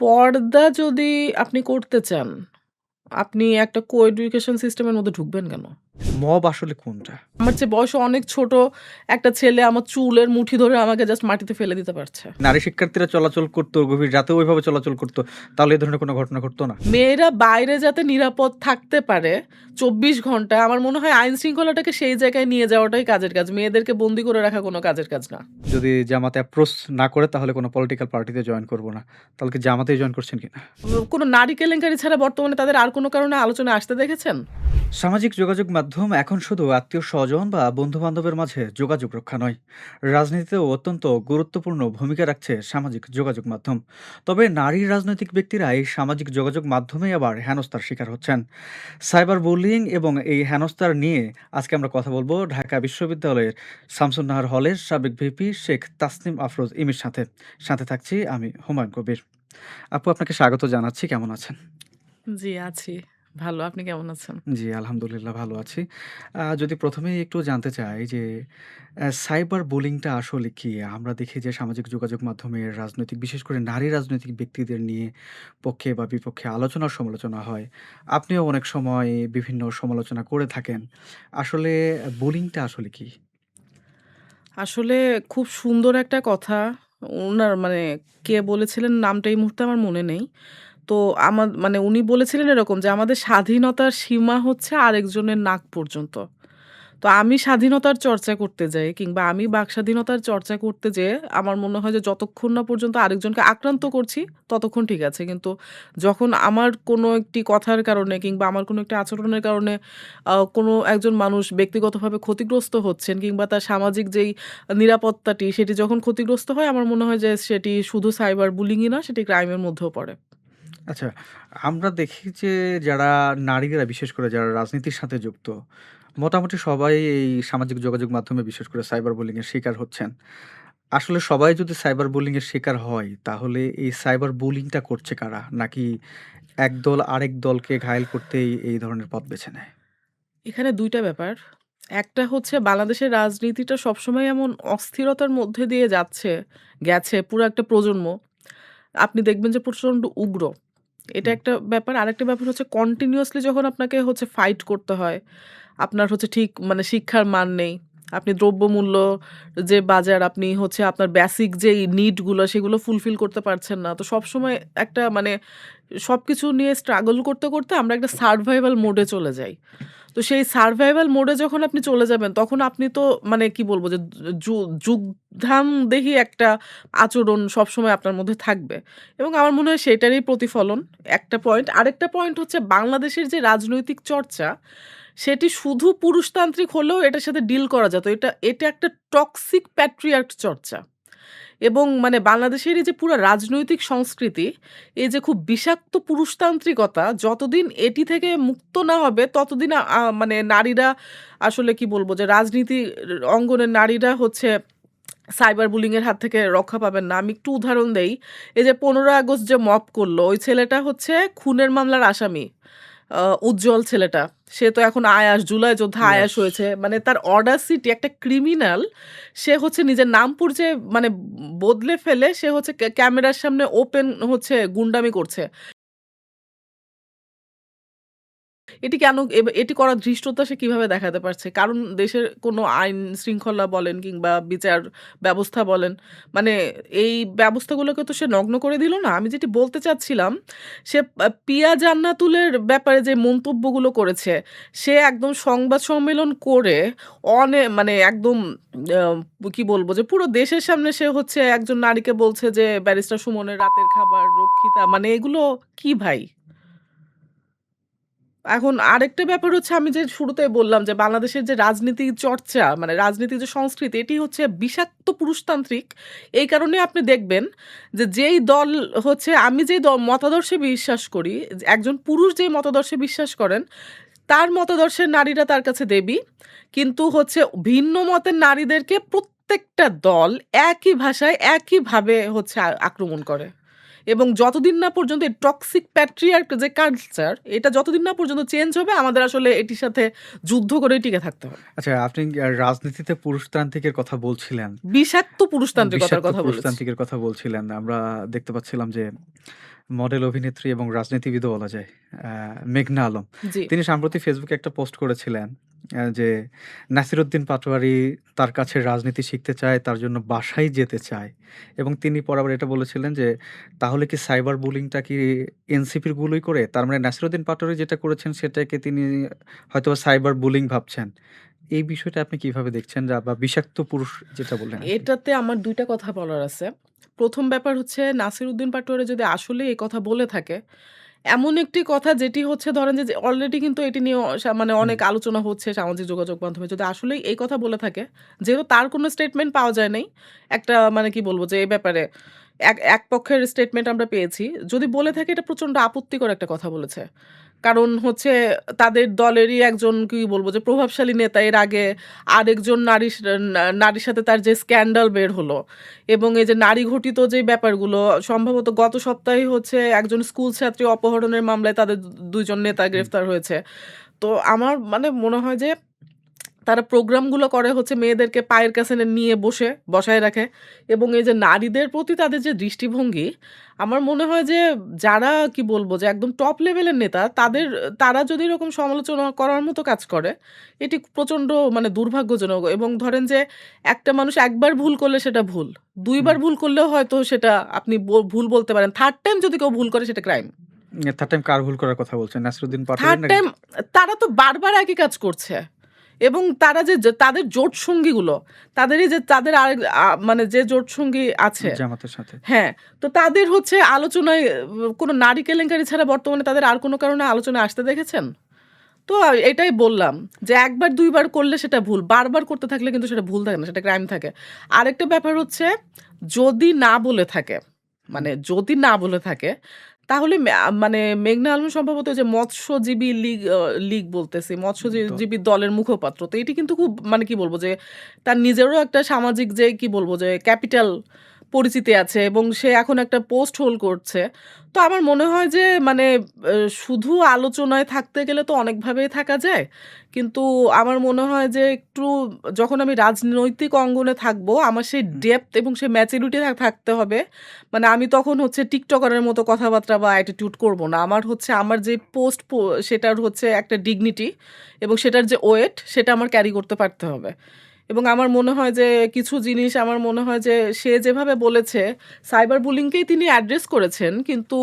পর্দা যদি আপনি করতে চান, আপনি একটা কো-এডুকেশন সিস্টেমের মধ্যে ঢুকবেন কেন? মব আসলে কোনটা? আমার চেয়ে বয়সে অনেক ছোট একটা ছেলে আমার চুলের মুঠি ধরে আমাকে জাস্ট মাটিতে ফেলে দিতে পারছে। নারী শিক্ষার্থীরা চলাচল করত, গভীর রাতেও ওইভাবে চলাচল করত। তাহলে এই ধরনের কোনো ঘটনা ঘটতো না? মেয়েরা বাইরে যাতে নিরাপদ থাকতে পারে ২৪ ঘন্টা, আমার মনে হয় আইন শৃঙ্খলাটাকে সেই জায়গায় নিয়ে যাওয়াটাই কাজের কাজ। মেয়েদেরকে বন্দি করে রাখা কোনো কাজের কাজ না। যদি জামাতে অ্যাপ্রোচ না করে তাহলে কোনো পলিটিক্যাল পার্টিতে জয়েন করব না। তাহলে কি জামাতেই জয়েন করছেন কিনা? কোনো নারী কেলেঙ্কারি ছাড়া বর্তমানে তাদের আর কোনো কারণে আলোচনায় আসতে দেখেছেন? সামাজিক যোগাযোগ মাধ্যম এখন শুধু আত্মীয়-স্বজন বা বন্ধু-বান্ধবের মাঝে যোগাযোগ রক্ষা নয়। রাজনীতিতেও অত্যন্ত গুরুত্বপূর্ণ ভূমিকা রাখছে সামাজিক যোগাযোগ মাধ্যম। তবে নারী রাজনৈতিক ব্যক্তিরা এই সামাজিক যোগাযোগ মাধ্যমেই আবার হেনস্থার শিকার হচ্ছেন। সাইবার বুলিং এবং এই হেনস্থার নিয়ে আজকে আমরা কথা বলবো ঢাকা বিশ্ববিদ্যালয়ের শামসুন নাহার হলের সাবেক ভিপি শেখ তাসনিম আফরোজ ইমির সাথে। সাথে থাকছি আমি হুমায়ুন কবির। আপু আপনাকে স্বাগত জানাচ্ছি। কেমন আছেন? জি, আছি। ভালো। আপনি কেমন আছেন? জি, আলহামদুলিল্লাহ ভালো আছি। যদি ১ম এই একটু জানতে চাই যে সাইবার বুলিংটা আসলে কি? আমরা দেখি যে সামাজিক যোগাযোগ মাধ্যমে রাজনৈতিক বিশেষ করে নারী রাজনৈতিক ব্যক্তিদের নিয়ে পক্ষে বা বিপক্ষে আলোচনা সমালোচনা হয়। আপনিও অনেক সময় বিভিন্ন সমালোচনা করে থাকেন। আসলে বুলিংটা আসলে কি? আসলে খুব সুন্দর একটা কথা। উনার মানে কে বলেছিলেন নামটা এই মুহূর্তে আমার মনে নেই। তো মানে উনি বলেছিলেন এরকম যে, "আমাদের স্বাধীনতার সীমা হচ্ছে আরেকজনের নাক পর্যন্ত।" তো আমি স্বাধীনতার চর্চা করতে যাই কিংবা আমি বাকস্বাধীনতার চর্চা করতে যেয়ে আমার মনে হয় যে যতক্ষণ না পর্যন্ত আরেকজনকে আক্রান্ত করছি ততক্ষণ ঠিক আছে। কিন্তু যখন আমার কোনো একটি কথার কারণে কিংবা আমার কোনো একটি আচরণের কারণে কোনো একজন মানুষ ব্যক্তিগতভাবে ক্ষতিগ্রস্ত হচ্ছেন কিংবা তার সামাজিক যেই নিরাপত্তাটি সেটি যখন ক্ষতিগ্রস্ত হয় আমার মনে হয় যে সেটি শুধু সাইবার বুলিংই না, সেটি ক্রাইমের মধ্যেও পড়ে। আচ্ছা, আমরা দেখি যে যারা নারীরা বিশেষ করে যারা রাজনীতির সাথে যুক্ত, মোটামুটি সবাই এই সামাজিক যোগাযোগ মাধ্যমে বিশেষ করে সাইবার বুলিং এর শিকার হচ্ছেন। আসলে সবাই যদি সাইবার বুলিং এর শিকার হয়, তাহলে এই সাইবার বুলিংটা করছে কারা? নাকি একদল আরেক দলকে ঘায়েল করতেই এই ধরনের পথ বেছে নেয়? এখানে ২ টা ব্যাপার। একটা হচ্ছে বাংলাদেশের রাজনীতিটা সবসময় এমন অস্থিরতার মধ্যে দিয়ে গেছে পুরো একটা প্রজন্ম। আপনি দেখবেন যে প্রচন্ড উগ্র। এটা হুম, একটা ব্যাপার। আরেকটা ব্যাপার হচ্ছে কন্টিনিউয়াসলি যখন আপনাকে হচ্ছে ফাইট করতে হয়, আপনার হচ্ছে ঠিক মানে শিক্ষার মান নেই। আপনি দ্রব্যমূল্য যে বাজার আপনি হচ্ছে আপনার বেসিক যেই নিড গুলো সেগুলো ফুলফিল করতে পারছেন না। তো সবসময় একটা মানে সবকিছু নিয়ে স্ট্রাগল করতে আমরা একটা সারভাইভাল মোড এ চলে যাই। তো সেই সারভাইভাল মোড এ যখন আপনি চলে যাবেন, তখন আপনি তো মানে কি বলব যে যুগধামদেহী একটা আচরণ সবসময় আপনার মধ্যে থাকবে। এবং আমার মনে হয় সেটারই প্রতিফলন একটা পয়েন্ট। আরেকটা পয়েন্ট হচ্ছে বাংলাদেশের যে রাজনৈতিক চর্চা, সেটি শুধু পুরুষতান্ত্রিক হলেও এটার সাথে ডিল করা যেত। এটা একটা টক্সিক প্যাট্রিয়ার্ক চর্চা। এবং মানে বাংলাদেশের এই যে পুরা রাজনৈতিক সংস্কৃতি, এই যে খুব বিষাক্ত পুরুষতান্ত্রিকতা যতদিন এটি থেকে মুক্ত না হবে ততদিন মানে নারীরা আসলে কি বলবো যে রাজনীতির অঙ্গনের নারীরা হচ্ছে সাইবার বুলিং এর হাত থেকে রক্ষা পাবেন না। আমি একটু উদাহরণ দেই। এই যে ১৫ আগস্ট যে মব করল, ওই ছেলেটা হচ্ছে খুনের মামলার আসামি। উজ্জ্বল ছেলেটা। সে তো এখন আয়াস, জুলাই যোদ্ধা ইয়েস। আয়াস হয়েছে। মানে তার অডাসিটি একটা ক্রিমিনাল। সে হচ্ছে নিজের নাম পরিচয় মানে বদলে ফেলে সে হচ্ছে ক্যামেরার সামনে ওপেন হচ্ছে গুন্ডামি করছে। এটি কেন এটি করার ধৃষ্টতা সে কিভাবে দেখাতে পারছে? কারণ দেশের কোনো আইন শৃঙ্খলা বলেন কিংবা বিচার ব্যবস্থা বলেন, মানে এই ব্যবস্থাগুলোকে তো সে নগ্ন করে দিল না? আমি যেটি বলতে চাচ্ছিলাম, সে পিয়া জান্নাতুলের ব্যাপারে যে মন্তব্যগুলো করেছে, সে একদম সংবাদ সম্মেলন করে মানে একদম কি বলবো যে পুরো দেশের সামনে সে হচ্ছে একজন নারীকে বলছে যে ব্যারিস্টার সুমনের রাতের খাবার রক্ষিতা। মানে এগুলো কি ভাই? এখন আরেকটা ব্যাপার হচ্ছে আমি যে শুরুতেই বললাম যে বাংলাদেশের যে রাজনীতি চর্চা মানে রাজনীতির যে সংস্কৃতি এটি হচ্ছে বিষাক্ত পুরুষতান্ত্রিক। এই কারণে আপনি দেখবেন যে যেই দল হচ্ছে আমি যেই মতাদর্শে বিশ্বাস করি, যে একজন পুরুষ যেই মতাদর্শে বিশ্বাস করেন তার মতাদর্শের নারীরা তার কাছে দেবী। কিন্তু হচ্ছে ভিন্ন মতের নারীদেরকে প্রত্যেকটা দল একই ভাষায় একইভাবে হচ্ছে আক্রমণ করে। এবং যতদিন না পর্যন্ত এই টক্সিক প্যাট্রিয়ার্ক যে কালচার এটা যতদিন না পর্যন্ত চেঞ্জ হবে আমাদের আসলে এটির সাথে যুদ্ধ করেই টিকে থাকতে হবে। আচ্ছা, আপনি রাজনীতিতে পুরুষতান্ত্রিকের কথা বলছিলেন। বিষাক্ত পুরুষতান্ত্রিকতার বিষাক্ত কথা বলেছি। পুরুষতান্ত্রিকের কথা বলছিলেন। আমরা দেখতে পাচ্ছিলাম যে মডেল, অভিনেত্রী এবং রাজনীতিবিদও বলা যায়। মেঘনা আলম। জি। তিনি সম্প্রতি ফেসবুকে একটা পোস্ট করেছিলেন যে নাসিরুদ্দিন পাটোয়ারি তার কাছে রাজনীতি শিখতে চায়, তার জন্য বাসায় যেতে চায় এবং তিনি পরে আবার এটা বলেছিলেন যে, "তাহলে কি সাইবার বুলিংটা কি এনসিপির গুলোই করে?" তার মানে নাসিরুদ্দিন পাটোয়ারি যেটা করেছেন সেটাকে তিনি হয়তোবা সাইবার বুলিং ভাবছেন। এই বিষয়টা আপনি কিভাবে দেখছেন? বা বিষাক্ত পুরুষ যেটা বললেন আরকি? এটাতে আমার ২ টা কথা বলার আছে। ১ম ব্যাপার হচ্ছে নাসিরুদ্দিন পাটোয়ারি যদি আসলেই এই কথা বলে থাকে, এমন একটি কথা যেটি হচ্ছে ধরেন যে অলরেডি কিন্তু এটি নিয়ে মানে হুম, অনেক আলোচনা হচ্ছে সামাজিক যোগাযোগ মাধ্যমে। যদি আসলেই এই কথা বলে থাকে, যেহেতু তার কোনো স্টেটমেন্ট পাওয়া যায় নাই। একটা মানে কি বলব যে এই ব্যাপারে এক পক্ষের স্টেটমেন্ট আমরা পেয়েছি। যদি বলে থাকে এটা প্রচন্ড আপত্তিকর একটা কথা বলেছে। কারণ হচ্ছে তাদের দলেরই একজন কি বলব যে প্রভাবশালী নেতা এর আগে আরেকজন নারীর সাথে তার যে স্ক্যান্ডাল বের হলো এবং এই যে নারী ঘটিত যে ব্যাপারগুলো সম্ভবত গত সপ্তাহেই হচ্ছে একজন স্কুল ছাত্রী অপহরণের মামলায় তাদের ২ জন নেতা হুম। গ্রেফতার হয়েছে। তো আমার মানে মনে হয় যে তারা প্রোগ্রামগুলো করে হচ্ছে মেয়েদেরকে পায়ের কাছে নিয়ে বসায় রাখে এবং এই যে নারীদের প্রতি তাদের যে দৃষ্টিভঙ্গি, আমার মনে হয় যে যারা কি বলবো যে একদম টপ লেভেলের নেতা তারা যদি এরকম সমালোচনা করার মতো কাজ করে, এটি প্রচন্ড মানে দুর্ভাগ্যজনক এবং ধরেন যে একটা মানুষ একবার ভুল করলে সেটা ভুল। ২ হুম। বার ভুল করলেও হয়তো সেটা আপনি ভুল বলতে পারেন। 3rd টাইম যদি কেউ ভুল করে সেটা ক্রাইম। থার্ড টাইম কার ভুল করার কথা বলছেন? নাসিরুদ্দিন পাটোয়ারির 3rd নাকি টাইম তারা তো বারবার একই কাজ করছে। এবং তারা যে তাদের জোট সঙ্গীগুলো, তাদেরই যে তাদের আরেক মানে যে জোট সঙ্গী আছে জামাতের সাথে? হ্যাঁ, তো তাদের হচ্ছে আলোচনায় কোনো নারী কেলেঙ্কারি ছাড়া বর্তমানে তাদের আর কোনো কারণে আলোচনায় আসতে দেখেছেন? তো এটাই বললাম যে ১ বার ২ বার করলে সেটা ভুল। বারবার করতে থাকলে কিন্তু সেটা ভুল থাকে না, সেটা ক্রাইম থাকে। আরেকটা ব্যাপার হচ্ছে যদি না বলে থাকে, হুম, মানে যদি না বলে থাকে তাহলে মানে মেঘনা আলম সম্ভবত ওই যে মৎস্যজীবী লীগ বলতেছি, তো মৎস্যজীবী দলের মুখপাত্র। তো এটি কিন্তু খুব মানে কি বলব যে তার নিজেরও একটা সামাজিক যে কি বলবো যে ক্যাপিটাল পরিচিতি আছে এবং সে এখন একটা পোস্ট হোল্ড করছে। তো আমার মনে হয় যে মানে আ শুধু আলোচনায় থাকতে গেলে তো অনেকভাবেই থাকা যায়। কিন্তু আমার মনে হয় যে একটু যখন আমি রাজনৈতিক অঙ্গনে থাকবো, আমার সেই হুম, ডেপথ এবং সেই ম্যাচুরিটি থাকতে হবে। মানে আমি তখন হচ্ছে টিকটকারের মতো কথাবার্তা বা অ্যাটিটিউড করব না। আমার হচ্ছে আমার যে সেটার হচ্ছে একটা ডিগনিটি এবং সেটার যে ওয়েট সেটা আমার ক্যারি করতে পারতে হবে। এবং আমার মনে হয় যে কিছু জিনিস আমার মনে হয় যে সে যেভাবে বলেছে সাইবার বুলিংকেই তিনি অ্যাড্রেস করেছেন। কিন্তু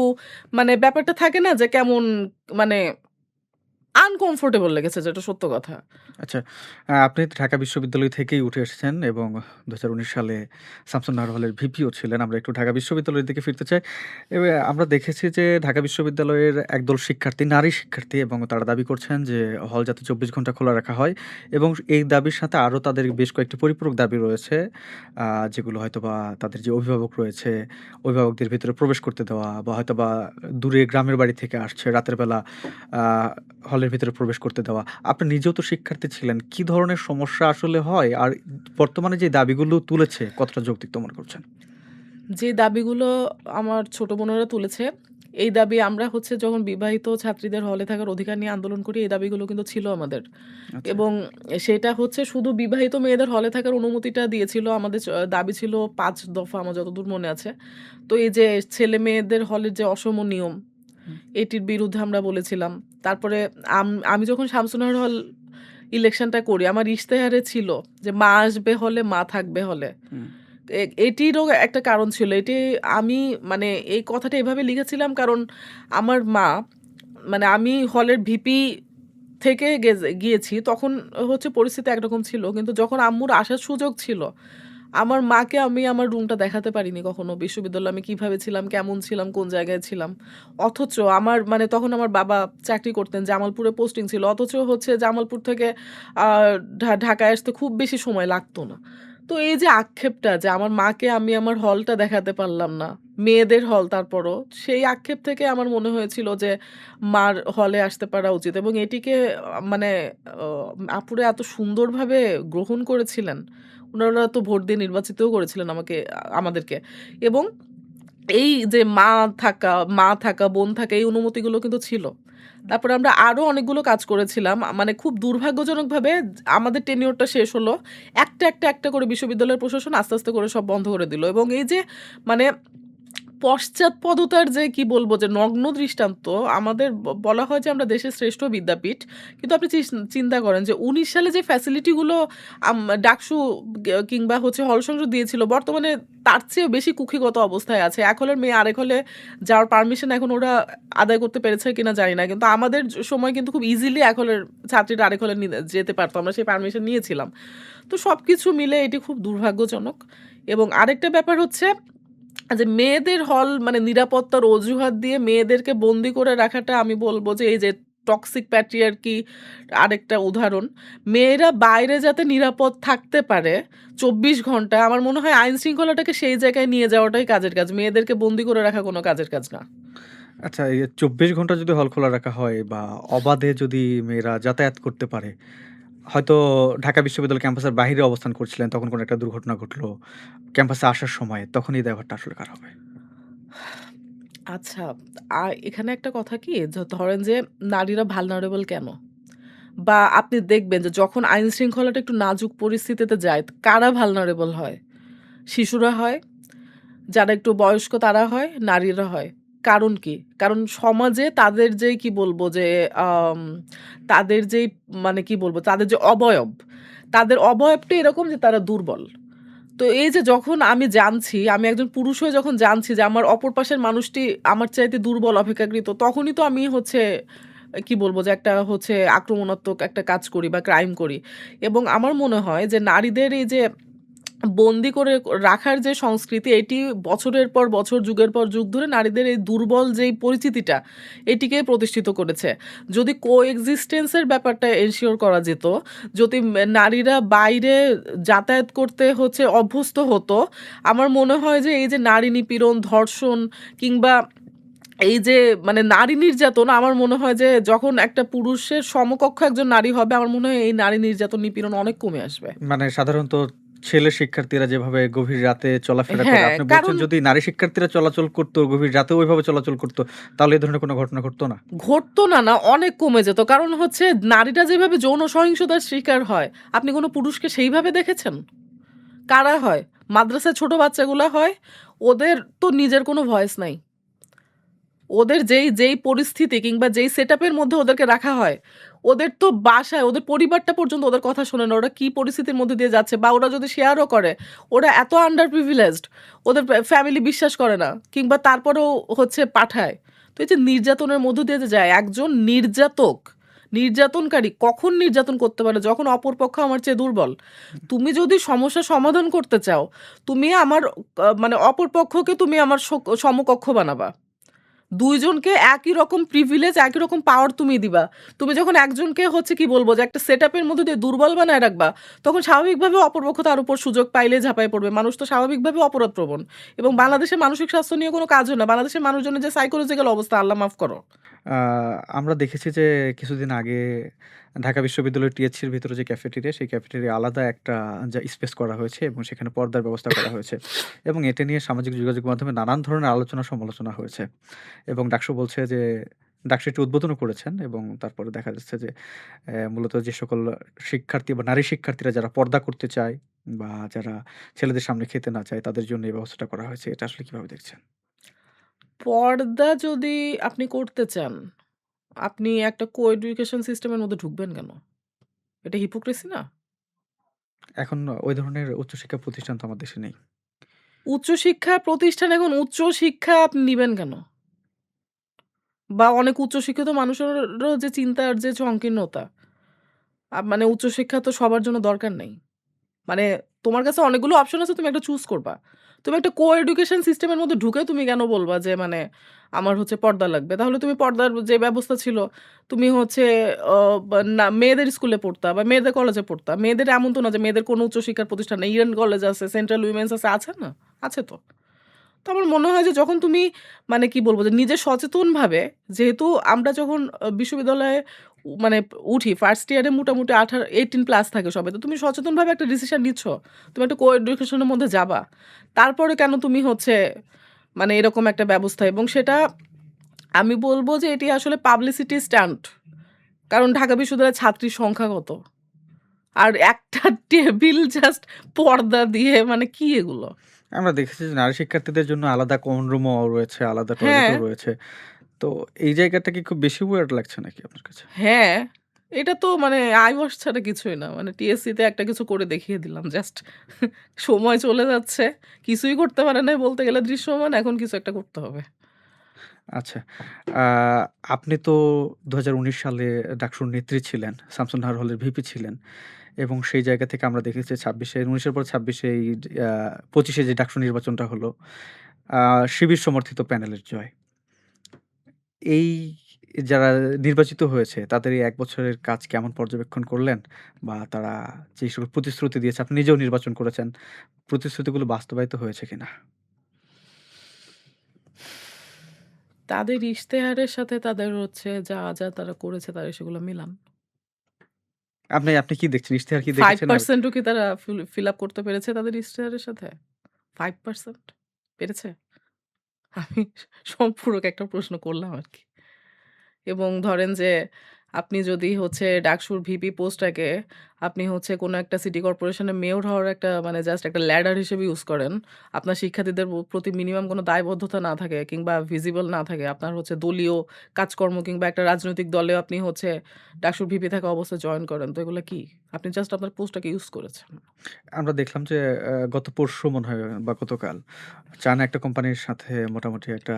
মানে ব্যাপারটা থাকে না যে কেমন মানে আনকমফোর্টেবল লেগেছে যেটা সত্য কথা। আচ্ছা। আপনি ঢাকা বিশ্ববিদ্যালয় থেকেই উঠে এসেছেন এবং ২০১৯ সালে শামসুন্নাহার হলের ভিপিও ছিলেন। আমরা একটু ঢাকা বিশ্ববিদ্যালয়ের দিকে ফিরতে চাই। আমরা দেখেছি যে ঢাকা বিশ্ববিদ্যালয়ের একদল শিক্ষার্থী, নারী শিক্ষার্থী এবং তারা দাবি করছেন যে হল যাতে ২৪ ঘন্টা খোলা রাখা হয় এবং এই দাবির সাথে আরও তাদের বেশ কয়েকটি পরিপূরক দাবি রয়েছে। যেগুলো হয়তোবা তাদের যে অভিভাবক রয়েছে, অভিভাবকদের ভেতরে প্রবেশ করতে দেওয়া বা হয়তোবা দূরে গ্রামের বাড়ি থেকে আসছে রাতের বেলা আ হলের ভেতরে প্রবেশ করতে দেওয়া। আপনি নিজেও তো শিক্ষার্থী ছিলেন। কি ধরনের সমস্যা আসলে হয়? আর বর্তমানে যে দাবিগুলো তুলেছে কতটা যৌক্তিক মনে করছেন? যে দাবিগুলো আমার ছোট বোনেরা তুলেছে, এই দাবি আমরা হচ্ছে যখন বিবাহিত ছাত্রীদের হলে থাকার অধিকার নিয়ে আন্দোলন করি, এই দাবিগুলো কিন্তু ছিল আমাদের। আচ্ছা। এবং সেটা হচ্ছে শুধু বিবাহিত মেয়েদের হলে থাকার অনুমতিটা দিয়েছিল। আমাদের দাবি ছিল ৫ দফা আমার যতদূর মনে আছে। তো এই যে ছেলে-মেয়েদের হলের যে অসম নিয়ম, হুম, এটির বিরুদ্ধে আমরা বলেছিলাম। তারপরে আমি যখন শামসুনার হল ইলেকশনটা করি, আমার ইশতেহারে ছিল যে মা আসবে হলে, মা থাকবে হলে। হুম, এটিরও একটা কারণ ছিল। এটি আমি মানে এই কথাটা এভাবে লিখেছিলাম কারণ আমার মা মানে আমি হলের ভিপি থেকে গিয়েছি তখন হচ্ছে পরিস্থিতি একরকম ছিল। কিন্তু যখন আম্মুর আসার সুযোগ ছিল, আমার মাকে আমি আমার রুমটা দেখাতে পারিনি কখনো। বিশ্ববিদ্যালয়ে আমি কিভাবে ছিলাম, কেমন ছিলাম, কোন জায়গায় ছিলাম। অথচ আমার মানে তখন আমার বাবা চাকরি করতেন, জামালপুরে পোস্টিং ছিল। অথচ হচ্ছে জামালপুর থেকে আ ঢাকায় আসতে খুব বেশি সময় লাগতো না। তো এই যে আক্ষেপটা যে আমার মাকে আমি আমার হলটা দেখাতে পারলাম না। মেয়েদের হল তারপরও। সেই আক্ষেপ থেকে আমার মনে হয়েছিল যে মার হলে আসতে পারা উচিত এবং এটিকে মানে অ আপুরা এত সুন্দরভাবে গ্রহণ করেছিলেন। উনারা তো ভোট দিয়ে নির্বাচিতও করেছিলেন আমাদেরকে। এবং এই যে মা থাকা, বোন থাকা এই অনুমতিগুলো কিন্তু ছিল। তারপরে আমরা আরো অনেকগুলো কাজ করেছিলাম। মানে খুব দুর্ভাগ্যজনকভাবে আমাদের টেনিউরটা শেষ হলো। একটা করে বিশ্ববিদ্যালয়ের প্রশাসন আস্তে করে সব বন্ধ করে দিল। এবং এই যে মানে পশ্চাৎপদতার যে কি বলবো যে নগ্ন দৃষ্টান্ত আমাদের বলা হয় যে আমরা দেশের শ্রেষ্ঠ বিদ্যাপীঠ। কিন্তু আপনি চিন্তা করেন যে 19 সালে যে ফ্যাসিলিটিগুলো ডাকসু কিংবা হচ্ছে হল সংসদ দিয়েছিল, বর্তমানে তার চেয়েও বেশি কুক্ষিগত অবস্থায় আছে। এক হলের মেয়ে আরেক হলে যাওয়ার পারমিশন এখন ওরা আদায় করতে পেরেছে কিনা জানি না, কিন্তু আমাদের সময় কিন্তু খুব ইজিলি এক হলের ছাত্রীরা আরেক হলে যেতে পারতো, আমরা সেই পারমিশন নিয়েছিলাম। তো সব কিছু মিলে এটি খুব দুর্ভাগ্যজনক। এবং আরেকটা ব্যাপার হচ্ছে যে মেয়েদের হল মানে নিরাপত্তার অজুহাত দিয়ে মেয়েদেরকে বন্দি করে রাখাটা আমি বলবো যে এই যে টক্সিক প্যাট্রিয়ার্কি আরেকটা উদাহরণ। মেয়েরা বাইরে যাতে নিরাপদ থাকতে পারে 24 ঘন্টা, আমার মনে হয় আইন শৃঙ্খলাটাকে সেই জায়গায় নিয়ে যাওয়াটাই কাজের কাজ, মেয়েদেরকে বন্দি করে রাখা কোনো কাজের কাজ না। আচ্ছা, এই 24 ঘন্টা যদি হল খোলা রাখা হয় বা অবাধে যদি মেয়েরা যাতায়াত করতে পারে, হয়তো ঢাকা বিশ্ববিদ্যালয় ক্যাম্পাসের বাহিরে অবস্থান করছিলেন, তখন কোনো একটা দুর্ঘটনা ঘটলো ক্যাম্পাসে আসার সময়, তখন এই দায়ভারটা আসলে কার হবে? আচ্ছা, এখানে একটা কথা কি যে ধরেন যে নারীরা ভালনারেবল কেন? বা আপনি দেখবেন যে যখন আইন শৃঙ্খলাটা একটু নাজুক পরিস্থিতিতে যায়, কারা ভালনারেবল হয়? শিশুরা হয়, যারা একটু বয়স্ক তারা হয়, নারীরা হয়। কারণ কি? কারণ সমাজে তাদের যেই কি বলবো যে আম তাদের যেই মানে কি বলবো, তাদের যে অবয়ব, তাদের অবয়বটা এরকম যে তারা দুর্বল। তো এই যে যখন আমি জানছি, আমি একজন পুরুষ হয়ে যখন জানছি যে আমার অপর পাশের মানুষটি আমার চাইতে দুর্বল অপেক্ষাকৃত, তখনই তো আমি হচ্ছে কি বলবো যে একটা হচ্ছে আক্রমণাত্মক একটা কাজ করি বা ক্রাইম করি। এবং আমার মনে হয় যে নারীদের এই যে বন্দি করে রাখার যে সংস্কৃতি, এটি বছরের পর বছর, যুগের পর যুগ ধরে নারীদের এই দুর্বল যেই পরিচিতিটা, এটিকে প্রতিষ্ঠিত করেছে। যদি কোএক্সিস্টেন্স এর ব্যাপারটা এনশিওর করা যেত, যদি নারীরা বাইরে যাতায়াত করতে হচ্ছে অভ্যস্ত হতো, আমার মনে হয় যে এই যে নারী নিপীড়ন, ধর্ষণ কিংবা এই যে মানে নারী নির্যাতন, আমার মনে হয় যে যখন একটা পুরুষের সমকক্ষ একজন নারী হবে, আমার মনে হয় এই নারী নির্যাতন, নিপীড়ন অনেক কমে আসবে। মানে সাধারণত ছেলে শিক্ষার্থীরা যেভাবে গভীর রাতে চলাফেরা করে, হ্যাঁ, আপনি বলছেন কারণ যদি নারী শিক্ষার্থীরা চলাচল করতো, গভীর রাতেও ওইভাবে চলাচল করতো, তাহলে এই ধরনের কোনো ঘটনা ঘটতো না? ঘটতো না, না অনেক কমে যেত। কারণ হচ্ছে নারীরা যেভাবে যৌন সহিংসতার শিকার হয়, আপনি কোনো পুরুষকে সেইভাবে দেখেছেন? কারা হয়? মাদ্রাসায় ছোট বাচ্চাগুলা হয়। ওদের তো নিজের কোনো ভয়েস নাই। ওদের যেই পরিস্থিতি কিংবা যেই সেটআপ এর মধ্যে ওদেরকে রাখা হয়, ওদের তো বাসায় ওদের পরিবারটা পর্যন্ত ওদের কথা শোনে না। ওরা কি পরিস্থিতির মধ্যে দিয়ে যাচ্ছে, বা ওরা যদি শেয়ারও করে, ওরা এত আন্ডার প্রিভিলেজড, ওদের ফ্যামিলি বিশ্বাস করে না কিংবা তারপরেও হচ্ছে পাঠায়। তো এই যে নির্যাতনের মধ্য দিয়ে যে যায়, একজন নির্যাতনকারী কখন নির্যাতন করতে পারে? যখন অপর পক্ষ আমার চেয়ে দুর্বল। তুমি যদি সমস্যা সমাধান করতে চাও, তুমি আমার মানে অপর পক্ষকে তুমি আমার সমকক্ষ বানাবা। ২ জনকে একই রকম প্রিভিলেজ, একই রকম পাওয়ার তুমি দিবা। তুমি যখন একজনকে হচ্ছে কি বলবো যে একটা সেটআপ এর মধ্যে দিয়ে দুর্বল বানায় রাখবা, তখন স্বাভাবিকভাবে অপরপক্ষ তার উপর সুযোগ পাইলে ঝাঁপায় পড়বে। মানুষ তো স্বাভাবিকভাবে অপরাধপ্রবণ। এবং বাংলাদেশের মানসিক স্বাস্থ্য নিয়ে কোনো কাজ হয় না। বাংলাদেশের মানুষজনের যে সাইকোলজিক্যাল অবস্থা, আল্লাহ মাফ করো। আ আমরা দেখেছি যে কিছুদিন আগে ঢাকা বিশ্ববিদ্যালয়ের টিএসসির ভিতরে যে ক্যাফেটেরিয়া, সেই ক্যাফেটেরিয়া আলাদা একটা স্পেস করা হয়েছে এবং সেখানে পর্দার ব্যবস্থা করা হয়েছে। এবং এটা নিয়ে সামাজিক যোগাযোগ মাধ্যমে নানান ধরনের আলোচনা সমালোচনা হয়েছে। এবং ডাকসু বলছে যে ডাকসু এটি উদ্বোধনও করেছেন এবং তারপরে দেখা যাচ্ছে যে মূলত যে সকল শিক্ষার্থী বা নারী শিক্ষার্থীরা যারা পর্দা করতে চায় বা যারা ছেলেদের সামনে খেতে না চায়, তাদের জন্য এই ব্যবস্থাটা করা হয়েছে। এটা আসলে কিভাবে দেখছেন? পর্দা যদি আপনি করতে চান, আপনি একটা কো-এডুকেশন সিস্টেমের মধ্যে ঢুকবেন কেন? এটা হিপোক্রিসি না? এখন ওই ধরনের উচ্চশিক্ষা প্রতিষ্ঠান তো আমার দেশে নেই। উচ্চশিক্ষা প্রতিষ্ঠান, এখন উচ্চশিক্ষা আপনি নিবেন কেন? বা অনেক উচ্চশিক্ষিত মানুষেরও যে চিন্তার যে সংকীর্ণতা, মানে উচ্চশিক্ষা তো সবার জন্য দরকার নেই। মানে তোমার কাছে অনেকগুলো অপশন আছে, তুমি একটা চুজ করবা। তুমি একটা কো-এডুকেশন সিস্টেমের মধ্যে ঢুকে তুমি কেন বলবা যে মানে আমার হচ্ছে পর্দা লাগবে? তাহলে তুমি পর্দার যে ব্যবস্থা ছিল, তুমি হচ্ছে অ বা না মেয়েদের স্কুলে পড়তা বা মেয়েদের কলেজে পড়তা। মেয়েদের এমন তো না যে মেয়েদের কোনো উচ্চশিক্ষার প্রতিষ্ঠান নেই। ইডেন কলেজ আছে, সেন্ট্রাল উইমেন্স আছে না? আছে তো। তো আমার মনে হয় যে যখন তুমি মানে কি বলবো যে নিজে সচেতনভাবে, যেহেতু আমরা যখন বিশ্ববিদ্যালয়ে মানে উঠি ফার্স্ট ইয়ারে মোটামুটি 18 প্লাস থাকে সবাই। তো তুমি সচেতনভাবে একটা ডিসিশন নিচ্ছ। তুমি একটা কো-এডুকেশন এর মধ্যে যাবা। তারপরে কেন তুমি হচ্ছে মানে এরকম একটা ব্যবস্থা, এবং সেটা আমি বলব যে এটি আসলে পাবলিসিটি স্টান্ট। কারণ ঢাকা বিশ্ববিদ্যালয়ের ছাত্রীর সংখ্যা কত? আর একটা টেবিল জাস্ট পর্দা দিয়ে, মানে কি এগুলো? আমরা দেখেছি যে নারী শিক্ষার্থীদের জন্য আলাদা কমন রুমও রয়েছে, আলাদা হ্যাঁ, টয়লেটও রয়েছে। তো এই জায়গাটা কি খুব বেশি weird লাগছে নাকি আপনার কাছে? হ্যাঁ। এটা তো মানে আইওয়াশ ছাড়া কিছুই না। মানে টিএসসি তে একটা কিছু করে দেখিয়ে দিলাম। জাস্ট সময় চলে যাচ্ছে। কিছুই করতে পারে নাই বলতে গেলে দৃশ্যমান। এখন কিছু একটা করতে হবে। আচ্ছা। আ আপনি তো ২০১৯ সালে ডাকসুর নেত্রী ছিলেন। শামসুন নাহার হলের ভিপি ছিলেন এবং সেই জায়গা থেকে আমরা দেখেছি ২৬ এ ১৯ এর পর ২৬ এ এই আ ২৫ এ যে ডাকসু নির্বাচনটা হলো, আ শিবির সমর্থিত প্যানেলের জয়। এই যারা নির্বাচিত হয়েছে তাদের এই ১ বছরের কাজ কেমন পর্যবেক্ষণ করলেন? বা তারা যে সকল প্রতিশ্রুতি দিয়েছে, আপনি নিজেও নির্বাচন করেছেন, প্রতিশ্রুতিগুলো বাস্তবায়িত হয়েছে কিনা? তাদের ইশতেহারের সাথে তাদের হচ্ছে যা তারা করেছে তারা সেগুলো মিলান। আপনি আপনি কি দেখছেন? ইশতেহার কি দেখেছেন? আর 5% ও কি তারা ফিল আপ করতে পেরেছে তাদের ইশতেহারের সাথে? 5% পেরেছে? আমি সম্পূরক একটা প্রশ্ন করলাম আরকি। এবং ধরেন যে আপনি যদি হচ্ছে ডাকসুর ভিপি পোস্টটাকে আপনি হচ্ছে কোনো একটা সিটি কর্পোরেশনের মেয়র হওয়ার একটা মানে জাস্ট একটা ল্যাডার হিসেবে ইউজ করেন। আপনার শিক্ষার্থীদের প্রতি মিনিমাম কোনো দায়বদ্ধতা না থাকে কিংবা ভিজিবল না থাকে। আপনার হচ্ছে দলীয় কাজকর্ম কিংবা একটা রাজনৈতিক দলেও আপনি হচ্ছে ডাকসুর ভিপি থাকা অবস্থায় জয়েন করেন। তো এগুলা কি? আপনি জাস্ট আপনার পোস্টটাকে ইউজ করেছেন। আমরা দেখলাম যে গত পরশু মনে হয় বা গতকাল চায়না একটা কোম্পানির সাথে মোটামুটি একটা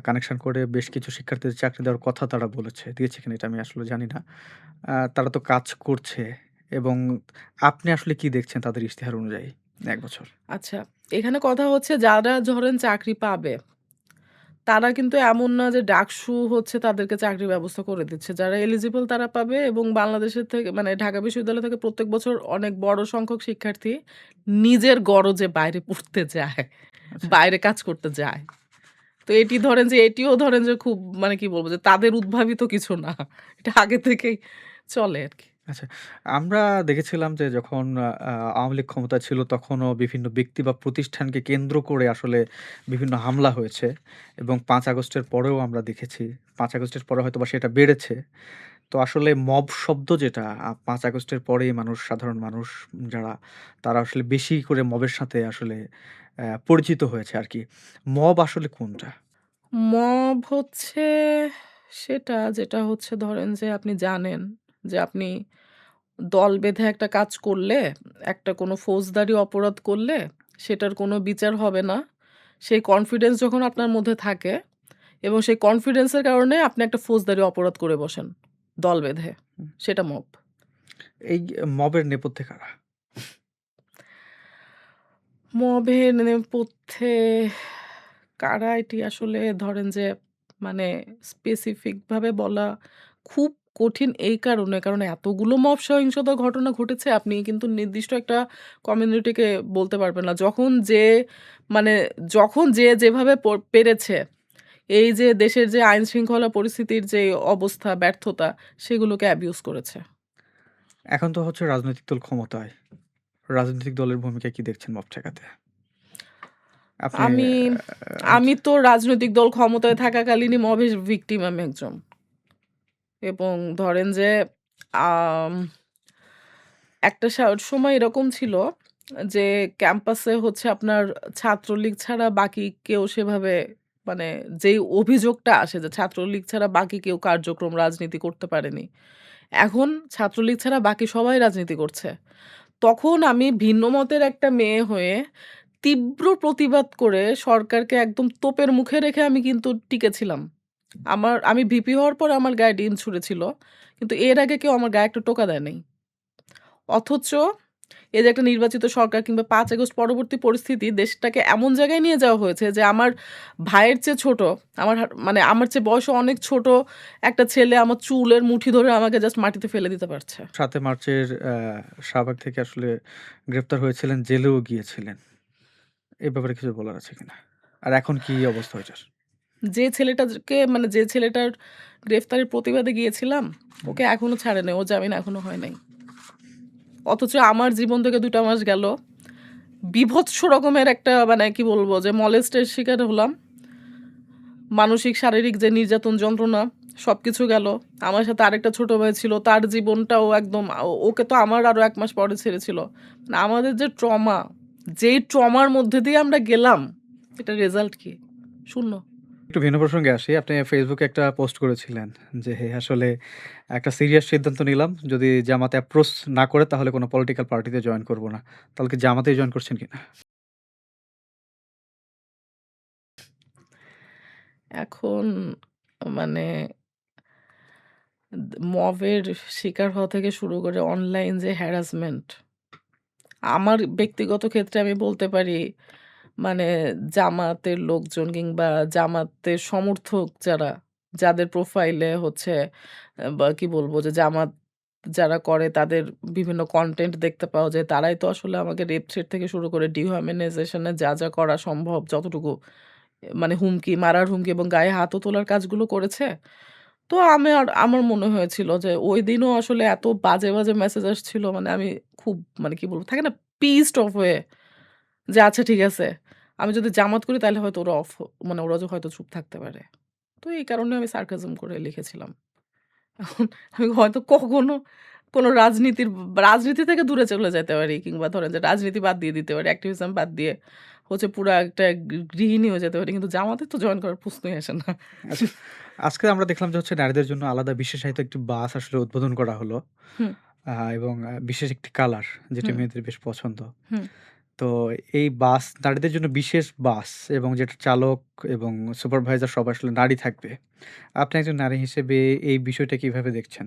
কানেকশন করে বেশ কিছু শিক্ষার্থীদের চাকরি দেওয়ার কথা তারা বলেছে। দিয়েছে কিনা এটা আমি আসলে জানি না। তারা তো কাজ করছে এবং আপনি আসলে কি দেখছেন তাদের ইশতেহার অনুযায়ী ১ বছর? আচ্ছা, এখানে কথা হচ্ছে যারা ধরেন চাকরি পাবে তারা কিন্তু এমন না যে ডাকসু হচ্ছে তাদেরকে চাকরির ব্যবস্থা করে দিচ্ছে। যারা এলিজিবল তারা পাবে এবং বাংলাদেশের থেকে মানে ঢাকা বিশ্ববিদ্যালয় থেকে প্রত্যেক বছর অনেক বড় সংখ্যক শিক্ষার্থী নিজের গরজে বাইরে পড়তে যায়, আচ্ছা, বাইরে কাজ করতে যায়। তো এটি ধরেন যে এটিও ধরেন যে খুব মানে কি বলব যে তাদের উদ্ভাবিত কিছু না। এটা আগে থেকেই চলে আরকি। আচ্ছা। আমরা দেখেছিলাম যে যখন আওয়ামী লীগ ক্ষমতায় ছিল তখনও বিভিন্ন ব্যক্তি বা প্রতিষ্ঠানকে কেন্দ্র করে আসলে বিভিন্ন হামলা হয়েছে এবং ৫ আগস্টের পরেও আমরা দেখেছি। ৫ আগস্টের পরে হয়তোবা সেটা বেড়েছে। তো আসলে মব শব্দ যেটা ৫ আগস্টের পরেই সাধারণ মানুষ যারা তারা আসলে বেশি করে মবের সাথে আসলে পরিচিত হয়েছে আরকি। মব আসলে কোনটা? মব হচ্ছে সেটা যেটা হচ্ছে ধরেন যে আপনি জানেন যে আপনি দল বেঁধে একটা কাজ করলে, একটা কোনো ফৌজদারি অপরাধ করলে সেটার কোনো বিচার হবে না। সেই কনফিডেন্স যখন আপনার মধ্যে থাকে এবং সেই কনফিডেন্স এর কারণে আপনি একটা ফৌজদারি অপরাধ করে বসেন দল বেঁধে। হুম। সেটা মব। এই মবের নেপথ্যে কারা? মবের নেপথ্যে কারা এটি আসলে ধরেন যে মানে স্পেসিফিক ভাবে বলা খুব কঠিন এই কারণে, কারণ এতগুলো মব সহিংসতার ঘটনা ঘটেছে আপনি কিন্তু নির্দিষ্ট একটা কমিউনিটিকে বলতে পারবেন না। মানে যখন যে যেভাবে পেরেছে এই যে দেশের যে আইন শৃঙ্খলা পরিস্থিতির যে অবস্থা, ব্যর্থতা সেগুলোকে অ্যাবিউজ করেছে। এখন তো হচ্ছে রাজনৈতিক দল ক্ষমতায়। রাজনৈতিক দলের ভূমিকা কি দেখছেন মব ঠেকাতে? আপনি আমি আমি হচ্ছে তো রাজনৈতিক দল ক্ষমতায় থাকাকালীনই মবের ভিকটিম আমি একজন। এবং ধরেন যে আম একটা সময় এরকম ছিল যে ক্যাম্পাসে হচ্ছে আপনার ছাত্রলীগ ছাড়া বাকি কেউ সেভাবে মানে যেই অভিযোগটা আসে যে ছাত্রলীগ ছাড়া বাকি কেউ কার্যক্রম রাজনীতি করতে পারেনি। এখন ছাত্রলীগ ছাড়া বাকি সবাই রাজনীতি করছে। তখন আমি ভিন্ন মতের একটা মেয়ে হয়ে তীব্র প্রতিবাদ করে সরকারকে একদম তোপের মুখে রেখে আমি কিন্তু টিকেছিলাম। আমি ভিপি হওয়ার পর আমার গায়ে ডিম ছুঁড়েছিল। কিন্তু এর আগে কেউ আমার গায়ে একটা টোকা দেয় নাই। অথচ এই যে একটা নির্বাচিত সরকার কিংবা ৫ আগস্ট পরবর্তী পরিস্থিতি দেশটাকে এমন জায়গায় নিয়ে যাওয়া হয়েছে যে আমার ভাইয়ের চেয়ে ছোট, মানে আমার চেয়ে বয়সে অনেক ছোট একটা ছেলে আমার চুলের মুঠি ধরে আমাকে জাস্ট মাটিতে ফেলে দিতে পারছে। ৭ই মার্চের শাহবাগ থেকে আসলে গ্রেপ্তার হয়েছিলেন, জেলেও গিয়েছিলেন। এ ব্যাপারে কিছু বলার আছে কিনা? আর এখন কি অবস্থা ওইটার? যে ছেলেটার গ্রেফতারের প্রতিবাদে গিয়েছিলাম, হুম। ওকে এখনো ছাড়ে নাই। ওর জামিন এখনো হয় নাই। অথচ আমার জীবন থেকে ২ টা মাস গেল। বীভৎস রকমের একটা মানে কি বলবো যে মলেস্টের শিকার হলাম। মানসিক, শারীরিক যে নির্যাতন, যন্ত্রণা সবকিছু গেল। আমার সাথে আরেকটা ছোট ভাই ছিল। তার জীবনটাও একদম ওকে তো আমার আরো ১ মাস পরে ছেড়েছিল। মানে আমাদের যে ট্রমা, যেই ট্রমার মধ্যে দিয়ে আমরা গেলাম, এটার রেজাল্ট কি? শূন্য। একটু ভিন্ন প্রসঙ্গে আসি। আপনি ফেসবুকে একটা পোস্ট করেছিলেন যে আসলে একটা সিরিয়াস সিদ্ধান্ত নিলাম। যদি জামাত অ্যাপ্রোচ না করে তাহলে কোনো পলিটিক্যাল পার্টিতে জয়েন করব না। তাহলে কি জামাতেই জয়েন করছেন কিনা? এখন মানে মবের শিকার হওয়া থেকে শুরু করে অনলাইন যে হ্যারাসমেন্ট, আমার ব্যক্তিগত ক্ষেত্রে আমি বলতে পারি মানে জামাতের লোকজন কিংবা জামাতের সমর্থক যারা, যাদের প্রোফাইলে হচ্ছে বা কি বলবো যে জামাত যারা করে তাদের বিভিন্ন কনটেন্ট দেখতে পাওয়া যায়, তারাই তো আসলে আমাকে রেপ থ্রেট থেকে শুরু করে ডিহিউম্যানাইজেশন এ যা করা সম্ভব যতটুকু মানে হুমকি, মারার হুমকি এবং গায়ে হাতও তোলার কাজগুলো করেছে। তো আমার মনে হয়েছিল যে ঐদিনও আসলে এত বাজে মেসেজ আসছিল, মানে আমি খুব মানে কি বলবো থাকে না পিসড অফ হয়ে যে আচ্ছা ঠিক আছে। আমি যদি জামাত করি তাহলে হয়তো ওরা মানে ওরা যে হয়তো চুপ থাকতে পারে। তো এই কারণে আমি সার্কাসম করে লিখেছিলাম। এখন আমি হয়তো কখনো কোনো রাজনীতি থেকে দূরে চলে যেতে পারি কিংবা ধরেন যে রাজনীতি বাদ দিয়ে দিতে পারি। অ্যাক্টিভিজম বাদ দিয়ে হচ্ছে পুরা একটা গৃহিণী হয়ে যেতে পারি। কিন্তু জামাতে তো জয়েন করার প্রশ্নই আসে না। আচ্ছা, আজকে আমরা দেখলাম যে নারীদের জন্য আলাদা বিশেষায়িত একটি বাস আসলে উদ্বোধন করা হলো। হুম, এবং বিশেষ একটি কালার যেটা হুম, মেয়েদের বেশ পছন্দ। হুম। তো এই বাস নারীদের জন্য বিশেষ বাস এবং যেটার চালক এবং সুপারভাইজার সব আসলে নারী থাকবে। আপনি একজন নারী হিসেবে এই বিষয়টা কিভাবে দেখছেন?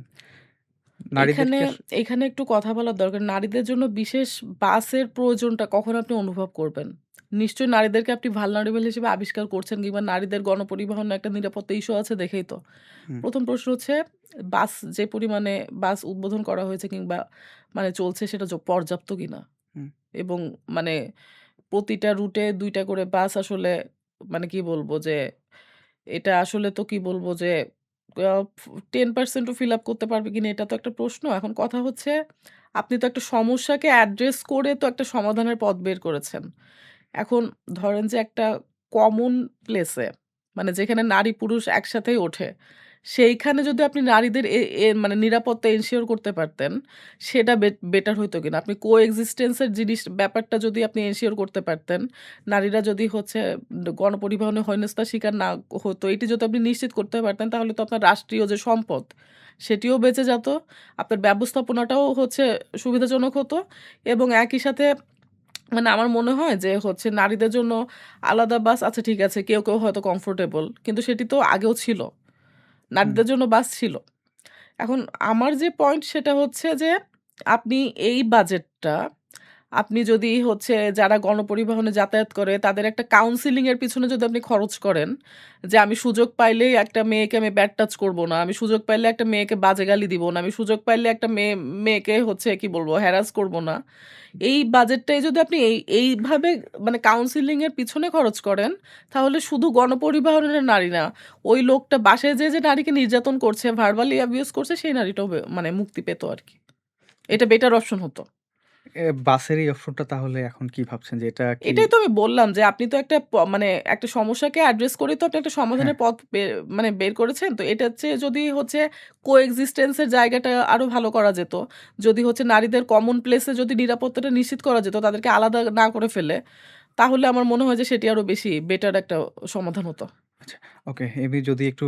এখানে নারীদেরকে এখানে একটু কথা বলার দরকার। নারীদের জন্য বিশেষ বাসের প্রয়োজনটা কখন আপনি অনুভব করবেন? নিশ্চয়ই নারীদেরকে আপনি ভালনারেবল হিসেবে আবিষ্কার করছেন কিংবা নারীদের গণপরিবহনে একটা নিরাপত্তা ইস্যু আছে দেখেই তো। হুম, ১ম প্রশ্ন হচ্ছে বাস যে পরিমাণে বাস উদ্বোধন করা হয়েছে কিংবা মানে চলছে সেটা পর্যাপ্ত কিনা? হুম, এবং মানে প্রতিটা রুটে ২ টা করে বাস আসলে মানে কি বলবো যে এটা আসলে তো কি বলবো যে আ 10% ও ফিল আপ করতে পারবে কিনা এটা তো একটা প্রশ্ন। এখন কথা হচ্ছে আপনি তো একটা সমস্যাকে অ্যাড্রেস করে তো একটা সমাধানের পথ বের করেছেন। এখন ধরেন যে একটা কমন প্লেসে মানে যেখানে নারী-পুরুষ একসাথেই ওঠে, সেইখানে যদি আপনি নারীদের এ এ মানে নিরাপত্তা এনশিওর করতে পারতেন, সেটা বেটার হইতো কিনা? আপনি কোএক্সিস্টেন্স এর ব্যাপারটা যদি আপনি এনশিওর করতে পারতেন, নারীরা যদি হচ্ছে গণপরিবহনে হেনস্থার শিকার না হতো, এটি যদি আপনি নিশ্চিত করতে পারতেন, তাহলে তো আপনার রাষ্ট্রীয় যে সম্পদ, সেটিও বেঁচে যেত। আপনার ব্যবস্থাপনাটাও হচ্ছে সুবিধাজনক হতো এবং একই সাথে মানে আমার মনে হয় যে হচ্ছে নারীদের জন্য আলাদা বাস আচ্ছা ঠিক আছে। কেউ হয়তো কমফোর্টেবল। কিন্তু সেটি তো আগেও ছিল। হুম, নারীদের জন্য বাস ছিল। এখন আমার যে পয়েন্ট সেটা হচ্ছে যে আপনি এই বাজেটটা আপনি যদি হচ্ছে যারা গণপরিবহনে যাতায়াত করে তাদের একটা কাউন্সেলিং এর পিছনে যদি আপনি খরচ করেন, যে আমি সুযোগ পাইলেই একটা মেয়েকে আমি ব্যাড টাচ করব না। আমি সুযোগ পাইলে একটা মেয়েকে বাজে গালি দিব না। আমি সুযোগ পাইলে একটা মেয়েকে হচ্ছে কি বলবো হ্যারাস করব না। এই বাজেটটাই যদি আপনি এইভাবে মানে কাউন্সেলিং এর পিছনে খরচ করেন, তাহলে শুধু গণপরিবহনের নারী না, ওই লোকটা বাসায় যেয়ে যে নারীকে নির্যাতন করছে, ভার্বালি অ্যাবিউজ করছে সেই নারীটাও মানে মুক্তি পেত আরকি। এটা বেটার অপশন হতো। বাসের এই অপশনটা তাহলে এখন কি ভাবছেন যে এটা কি এটাই তো আমি বললাম যে আপনি তো একটা মানে একটা সমস্যাকে অ্যাড্রেস করেই তো আপনি একটা হ্যাঁ, সমাধানের পথ মানে বের করেছেন। তো এটার চেয়ে যদি হচ্ছে কোএক্সিস্টেন্স এর জায়গাটা আরো ভালো করা যেত। যদি হচ্ছে নারীদের কমন প্লেস এ যদি নিরাপত্তাটা নিশ্চিত করা যেত তাদেরকে আলাদা না করে ফেলে, তাহলে আমার মনে হয় যে সেটি আরো বেশি বেটার একটা সমাধান হতো। আচ্ছা, ওকে। আমি যদি একটু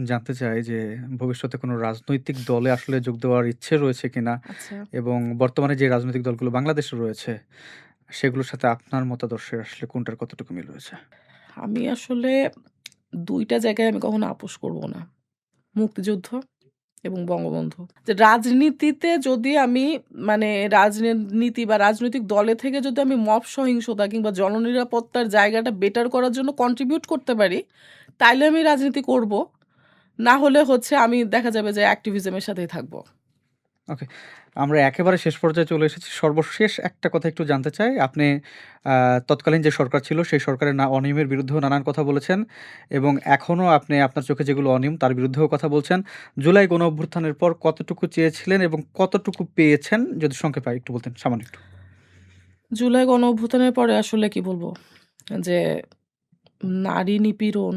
জানতে চাই যে ভবিষ্যতে কোনো রাজনৈতিক দলে আসলে যোগ দেওয়ার ইচ্ছে রয়েছে কিনা? আচ্ছা, এবং বর্তমানে যে রাজনৈতিক দলগুলো বাংলাদেশে রয়েছে, সেগুলোর সাথে আপনার মতাদর্শের আসলে কোনটার কতটুকু মিল রয়েছে? আমি আসলে ২ টা জায়গায় আমি কখনো আপোস করব না। মুক্তিযুদ্ধ এবং বঙ্গবন্ধু। যে রাজনীতিতে যদি আমি মানে রাজনীতি বা রাজনৈতিক দলে থেকে যদি আমি মব সহিংসতা কিংবা জননিরাপত্তার জায়গাটা বেটার করার জন্য কন্ট্রিবিউট করতে পারি, তাইলে আমি রাজনীতি করব। না হলে হচ্ছে আমি দেখা যাবে যে অ্যাক্টিভিজম এর সাথেই থাকব। ওকে। আমরা একেবারে শেষ পর্যায়ে চলে এসেছি। সর্বশেষ একটা কথা একটু জানতে চাই। আপনি আ তৎকালীন যে সরকার ছিল, সেই সরকারের অনিয়মের বিরুদ্ধেও নানান কথা বলেছেন এবং এখনো আপনি আপনার চোখে যেগুলো অনিয়ম, তার বিরুদ্ধেও কথা বলছেন। জুলাই গণঅভ্যুত্থানের পর কতটুকু চেয়েছিলেন এবং কতটুকু পেয়েছেন? যদি সংক্ষেপে আরেকটু বলতেন, সামান্য একটু। জুলাই গণঅভ্যুত্থানের পরে আসলে কি বলব? যে নারী নিপীড়ন,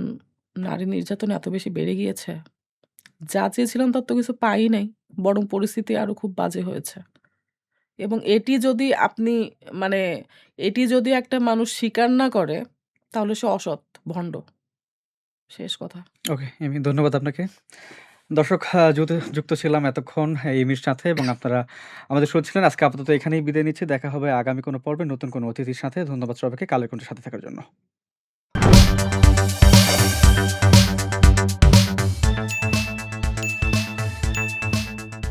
নারী নির্যাতন এত বেশি বেড়ে গিয়েছে। যা চেয়েছিলাম তার তো কিছু পাই নাই। বরং পরিস্থিতি আরো খুব বাজে হয়েছে। এবং আপনি মানে এটি যদি একটা মানুষ স্বীকার না করে, তাহলে সে অসৎ, ভণ্ড। শেষ কথা। ওকে, এমি ধন্যবাদ আপনাকে। দর্শক যুক্ত ছিলাম এতক্ষণ ইমির সাথে এবং আপনারা আমাদের শুনছিলেন। আজকে আপাতত এখানেই বিদায় নিচ্ছি। দেখা হবে আগামী কোনো পর্বে নতুন কোনো অতিথির সাথে। ধন্যবাদ সবাইকে কালের কণ্ঠের সাথে থাকার জন্য।